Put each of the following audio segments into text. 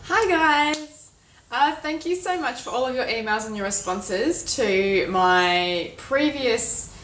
Hi guys! Thank you so much for all of your emails and your responses to my previous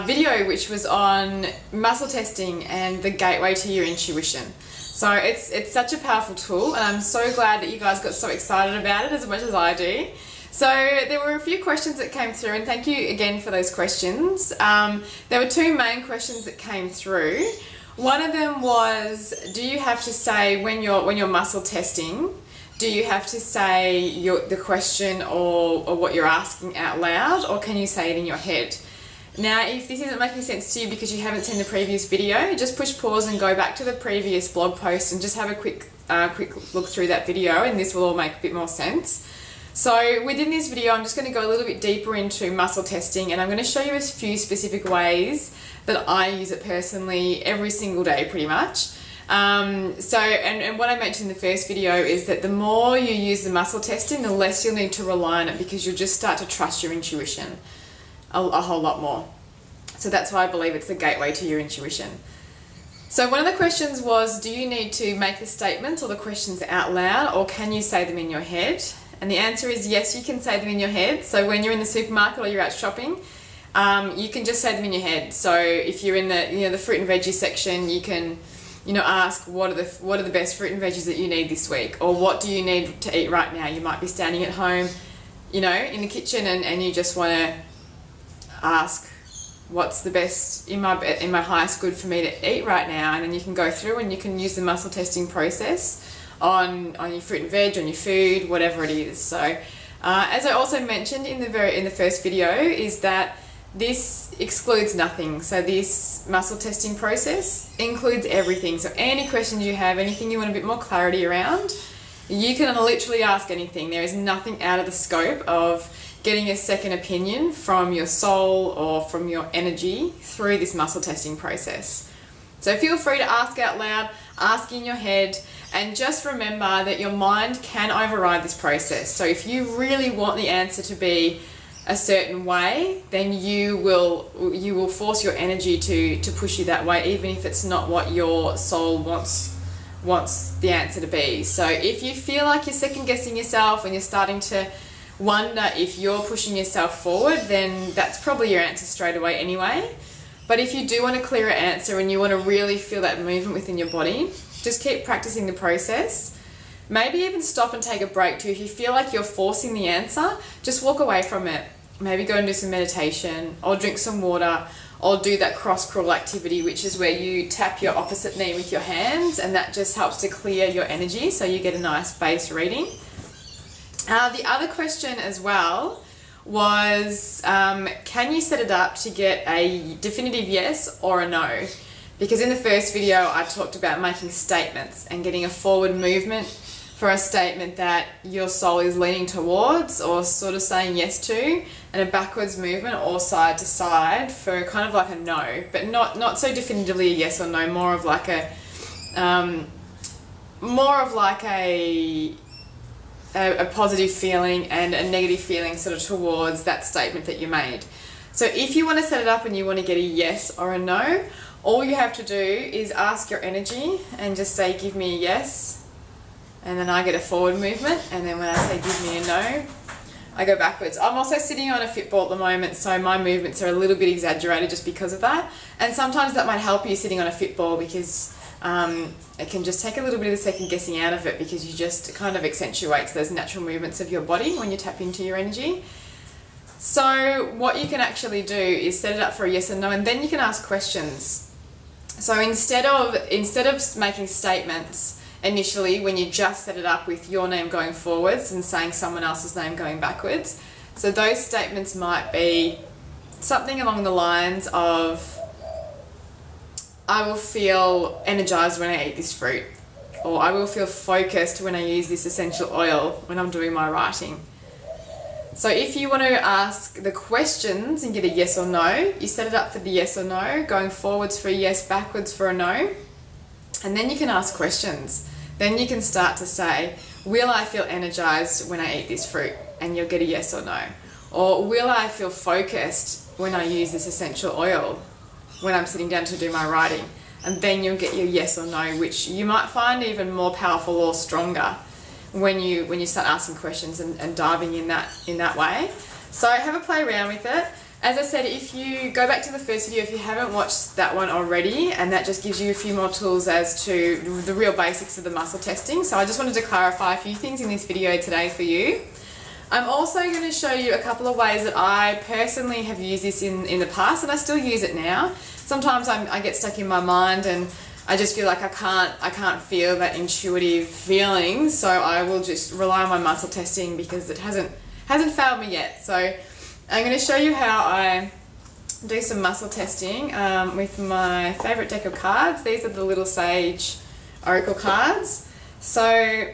video, which was on muscle testing and the gateway to your intuition. So it's such a powerful tool, and I'm so glad that you guys got so excited about it as much as I do. So there were a few questions that came through, and thank you again for those questions. There were two main questions that came through. One of them was, do you have to say when you're muscle testing, do you have to say the question or what you're asking out loud, or can you say it in your head? Now, if this isn't making sense to you because you haven't seen the previous video, just push pause and go back to the previous blog post and just have a quick look through that video, and this will all make a bit more sense. So within this video, I'm just going to go a little bit deeper into muscle testing, and I'm going to show you a few specific ways that I use it personally every single day pretty much. And what I mentioned in the first video is that the more you use the muscle testing, the less you'll need to rely on it, because you'll just start to trust your intuition a whole lot more. So that's why I believe it's the gateway to your intuition. So one of the questions was, do you need to make the statements or the questions out loud, or can you say them in your head? And the answer is yes, you can say them in your head. So when you're in the supermarket or you're out shopping, you can just say them in your head. So if you're in the fruit and veggie section, you can ask what are the best fruit and veggies that you need this week, or what do you need to eat right now. You might be standing at home, in the kitchen, and you just want to ask what's the best in my highest good for me to eat right now, and then you can go through and you can use the muscle testing process on your fruit and veg, on your food, whatever it is. So as I also mentioned in the first video, is that this excludes nothing. So this muscle testing process includes everything. So any questions you have, anything you want a bit more clarity around, you can literally ask anything. There is nothing out of the scope of getting a second opinion from your soul or from your energy through this muscle testing process. So feel free to ask out loud, ask in your head, and just remember that your mind can override this process. So if you really want the answer to be a certain way, then you will force your energy to push you that way, even if it's not what your soul wants the answer to be. So if you feel like you're second guessing yourself and you're starting to wonder if you're pushing yourself forward, then that's probably your answer straight away anyway. But if you do want a clearer answer and you want to really feel that movement within your body, just keep practicing the process. Maybe even stop and take a break too. If you feel like you're forcing the answer, just walk away from it. Maybe go and do some meditation, or drink some water, or do that cross crawl activity, which is where you tap your opposite knee with your hands, and that just helps to clear your energy so you get a nice base reading. The other question as well was, can you set it up to get a definitive yes or a no? Because in the first video I talked about making statements and getting a forward movement for a statement that your soul is leaning towards or sort of saying yes to, and a backwards movement or side to side for kind of like a no, but not so definitively a yes or no, more of like a positive feeling and a negative feeling sort of towards that statement that you made. So if you want to set it up and you want to get a yes or a no, all you have to do is ask your energy and just say, give me a yes, and then I get a forward movement, and then when I say give me a no, I go backwards. I'm also sitting on a Fitball at the moment, so my movements are a little bit exaggerated just because of that, and sometimes that might help you sitting on a Fitball, because it can just take a little bit of the second guessing out of it, because you just kind of accentuates those natural movements of your body when you tap into your energy. So what you can actually do is set it up for a yes and no, and then you can ask questions. So instead of making statements initially, when you just set it up with your name going forwards and saying someone else's name going backwards, so those statements might be something along the lines of, I will feel energized when I eat this fruit, or I will feel focused when I use this essential oil when I'm doing my writing. So if you want to ask the questions and get a yes or no, you set it up for the yes or no, going forwards for a yes, backwards for a no, and then you can ask questions. Then you can start to say, will I feel energized when I eat this fruit? And you'll get a yes or no. Or will I feel focused when I use this essential oil when I'm sitting down to do my writing? And then you'll get your yes or no, which you might find even more powerful or stronger when you start asking questions and diving in that way. So have a play around with it. As I said, if you go back to the first video, if you haven't watched that one already, and that just gives you a few more tools as to the real basics of the muscle testing. So I just wanted to clarify a few things in this video today for you. I'm also going to show you a couple of ways that I personally have used this in the past, and I still use it now. Sometimes I get stuck in my mind and I just feel like I can't feel that intuitive feeling, so I will just rely on my muscle testing because it hasn't failed me yet. So I'm going to show you how I do some muscle testing with my favourite deck of cards. These are the Little Sage Oracle cards. So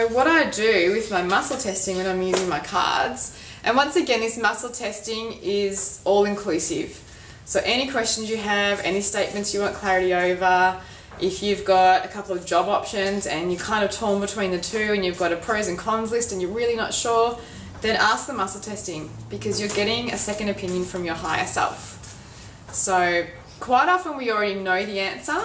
what I do with my muscle testing when I'm using my cards, and once again, this muscle testing is all inclusive. So any questions you have, any statements you want clarity over, if you've got a couple of job options and you're kind of torn between the two and you've got a pros and cons list and you're really not sure, then ask the muscle testing, because you're getting a second opinion from your higher self. So quite often we already know the answer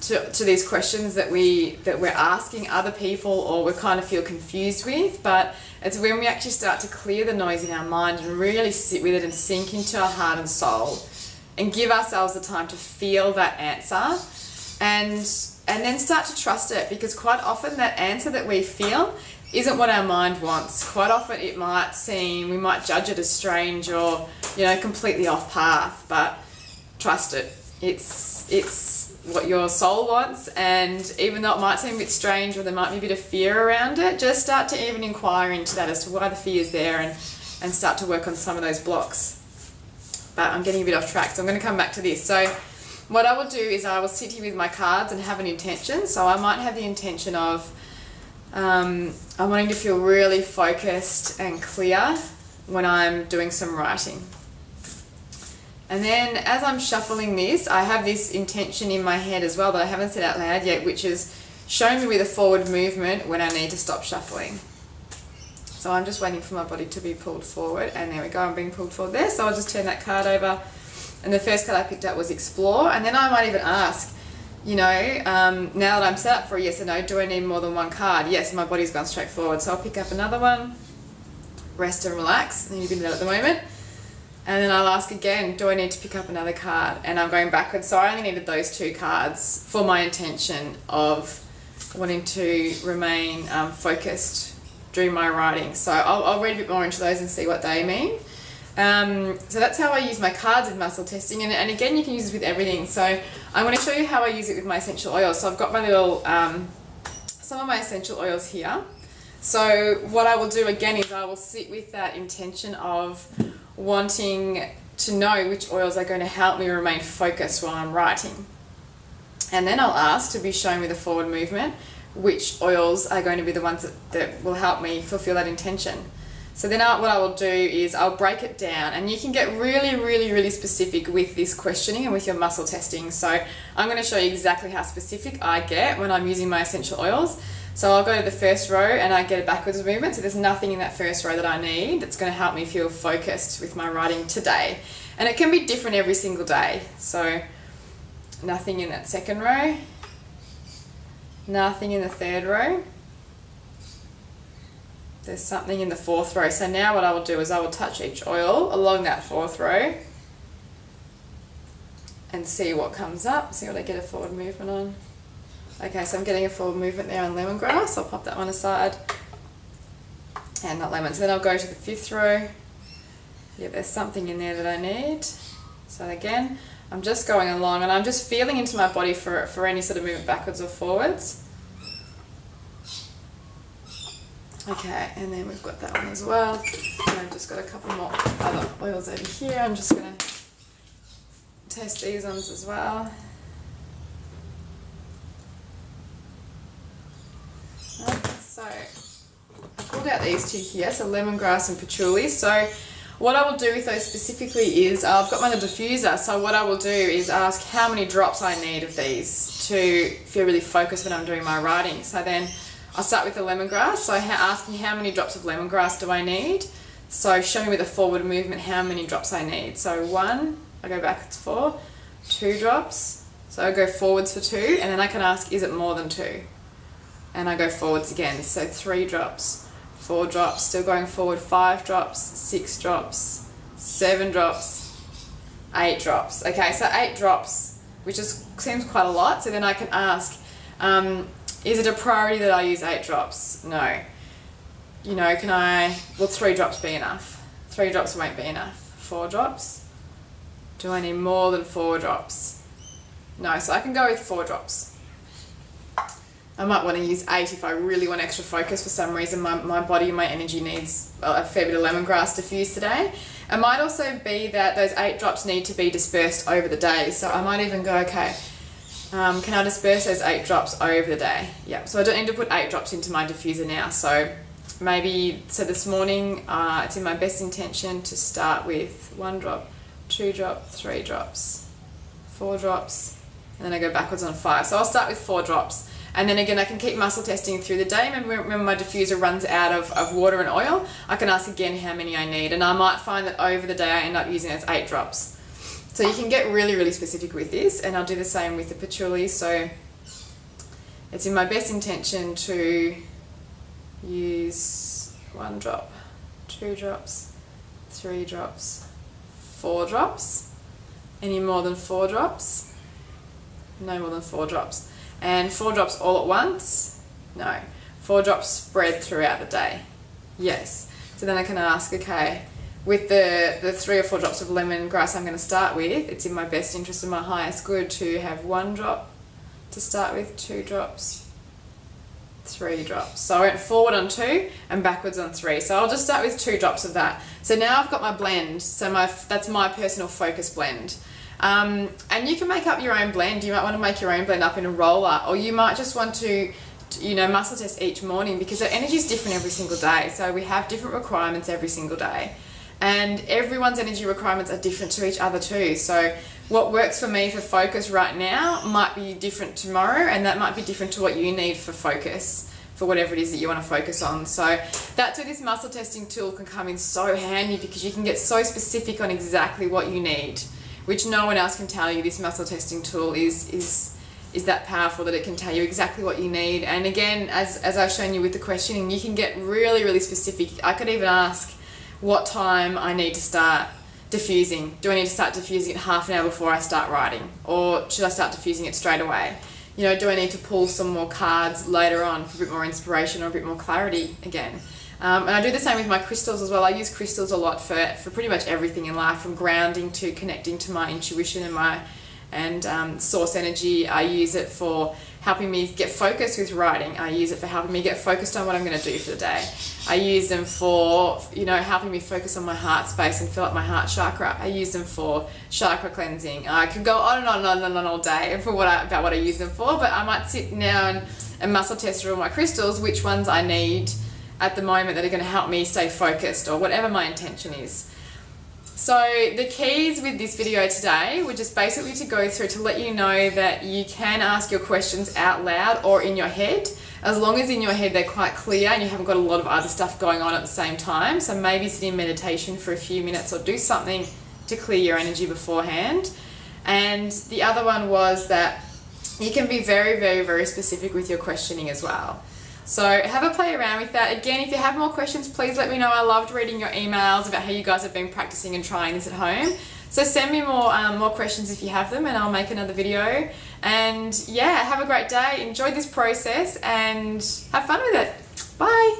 to these questions that we're asking other people or we kind of feel confused with, but it's when we actually start to clear the noise in our mind and really sit with it and sink into our heart and soul and give ourselves the time to feel that answer and then start to trust it, because quite often that answer that we feel isn't what our mind wants. Quite often it might seem, we might judge it as strange or, you know, completely off path, but trust it. It's what your soul wants, and even though it might seem a bit strange or there might be a bit of fear around it, just start to even inquire into that as to why the fear is there and start to work on some of those blocks. But I'm getting a bit off track, so I'm going to come back to this. So what I will do is I will sit here with my cards and have an intention. So I might have the intention of I'm wanting to feel really focused and clear when I'm doing some writing. And then as I'm shuffling this, I have this intention in my head as well that I haven't said out loud yet, which is show me with a forward movement when I need to stop shuffling. So I'm just waiting for my body to be pulled forward, and there we go, I'm being pulled forward there. So I'll just turn that card over, and the first card I picked up was Explore. And then I might even ask, you know, now that I'm set up for a yes or no, do I need more than one card? Yes, my body's gone straight forward. So I'll pick up another one, rest and relax, and you can do that at the moment. And then I'll ask again, do I need to pick up another card? And I'm going backwards. So I only needed those two cards for my intention of wanting to remain focused during my writing. So I'll read a bit more into those and see what they mean. So that's how I use my cards with muscle testing, and again you can use this with everything. So I'm going to show you how I use it with my essential oils. So I've got my little some of my essential oils here. So what I will do again is I will sit with that intention of wanting to know which oils are going to help me remain focused while I'm writing, and then I'll ask to be shown with a forward movement which oils are going to be the ones that will help me fulfill that intention. So then what I will do is I'll break it down, and you can get really specific with this questioning and with your muscle testing. So I'm going to show you exactly how specific I get when I'm using my essential oils. So I'll go to the first row and I get a backwards movement. So there's nothing in that first row that I need that's going to help me feel focused with my writing today. And it can be different every single day. So nothing in that second row. Nothing in the third row. There's something in the fourth row. So now what I will do is I will touch each oil along that fourth row and see what comes up, see what I get a forward movement on. Okay, so I'm getting a forward movement there on lemongrass. I'll pop that one aside. And not lemon. So then I'll go to the fifth row. Yeah, there's something in there that I need. So again, I'm just going along and I'm just feeling into my body for any sort of movement backwards or forwards. Okay, and then we've got that one as well. And I've just got a couple more other oils over here. I'm just going to test these ones as well. So I pulled out these two here, so lemongrass and patchouli. So what I will do with those specifically is I've got my little diffuser. So what I will do is ask how many drops I need of these to feel really focused when I'm doing my writing. So then I'll start with the lemongrass. So asking how many drops of lemongrass do I need. So show me with a forward movement how many drops I need. So 1, I go backwards 4, 2 drops. So I go forwards for 2, and then I can ask, is it more than 2? and I go forwards again. So 3 drops, 4 drops, still going forward, 5 drops, 6 drops, 7 drops, 8 drops. Okay, so 8 drops, which just seems quite a lot. So then I can ask, is it a priority that I use 8 drops? No. You know, will 3 drops be enough? 3 drops won't be enough. 4 drops? Do I need more than 4 drops? No, so I can go with 4 drops. I might want to use 8 if I really want extra focus. For some reason my body, my energy needs a fair bit of lemongrass diffused today. It might also be that those 8 drops need to be dispersed over the day. So I might even go, okay, can I disperse those 8 drops over the day? Yep, so I don't need to put 8 drops into my diffuser now. So maybe, so this morning it's in my best intention to start with 1 drop, 2 drops, 3 drops, 4 drops, and then I go backwards on 5. So I'll start with 4 drops. And then again, I can keep muscle testing through the day. Remember my diffuser runs out of water and oil. I can ask again how many I need. And I might find that over the day I end up using those 8 drops. So you can get really, really specific with this. And I'll do the same with the patchouli. So it's in my best intention to use 1 drop, 2 drops, 3 drops, 4 drops. Any more than 4 drops? No more than 4 drops. And 4 drops all at once? No. 4 drops spread throughout the day? Yes. So then I can ask, okay, with the 3 or 4 drops of lemongrass I'm going to start with, it's in my best interest and my highest good to have 1 drop to start with, 2 drops, 3 drops. So I went forward on 2 and backwards on 3. So I'll just start with 2 drops of that. So now I've got my blend. So that's my personal focus blend. And you can make up your own blend. You might want to make your own blend up in a roller, or you might just want to you know, muscle test each morning, because our energy is different every single day. So we have different requirements every single day, and everyone's energy requirements are different to each other too. So what works for me for focus right now might be different tomorrow, and that might be different to what you need for focus, for whatever it is that you want to focus on. So that's where this muscle testing tool can come in so handy, because you can get so specific on exactly what you need, which no one else can tell you. This muscle testing tool is that powerful that it can tell you exactly what you need. And again, as I've shown you with the questioning, you can get really, really specific. I could even ask what time I need to start diffusing. Do I need to start diffusing it half an hour before I start writing? Or should I start diffusing it straight away? You know, do I need to pull some more cards later on for a bit more inspiration or a bit more clarity again? And I do the same with my crystals as well. I use crystals a lot for pretty much everything in life, from grounding to connecting to my intuition and source energy. I use it for helping me get focused with writing. I use it for helping me get focused on what I'm going to do for the day. I use them for, you know, helping me focus on my heart space and fill up my heart chakra. I use them for chakra cleansing. I could go on and on and on and on all day for about what I use them for, but I might sit now and muscle test through all my crystals, which ones I need at the moment that are going to help me stay focused, or whatever my intention is. So the keys with this video today were just basically to go through to let you know that you can ask your questions out loud or in your head, as long as in your head they're quite clear and you haven't got a lot of other stuff going on at the same time. So maybe sit in meditation for a few minutes, or do something to clear your energy beforehand. And the other one was that you can be very, very, very specific with your questioning as well. So have a play around with that. Again, if you have more questions, please let me know. I loved reading your emails about how you guys have been practicing and trying this at home. So send me more questions if you have them, and I'll make another video. And yeah, have a great day. Enjoy this process and have fun with it. Bye.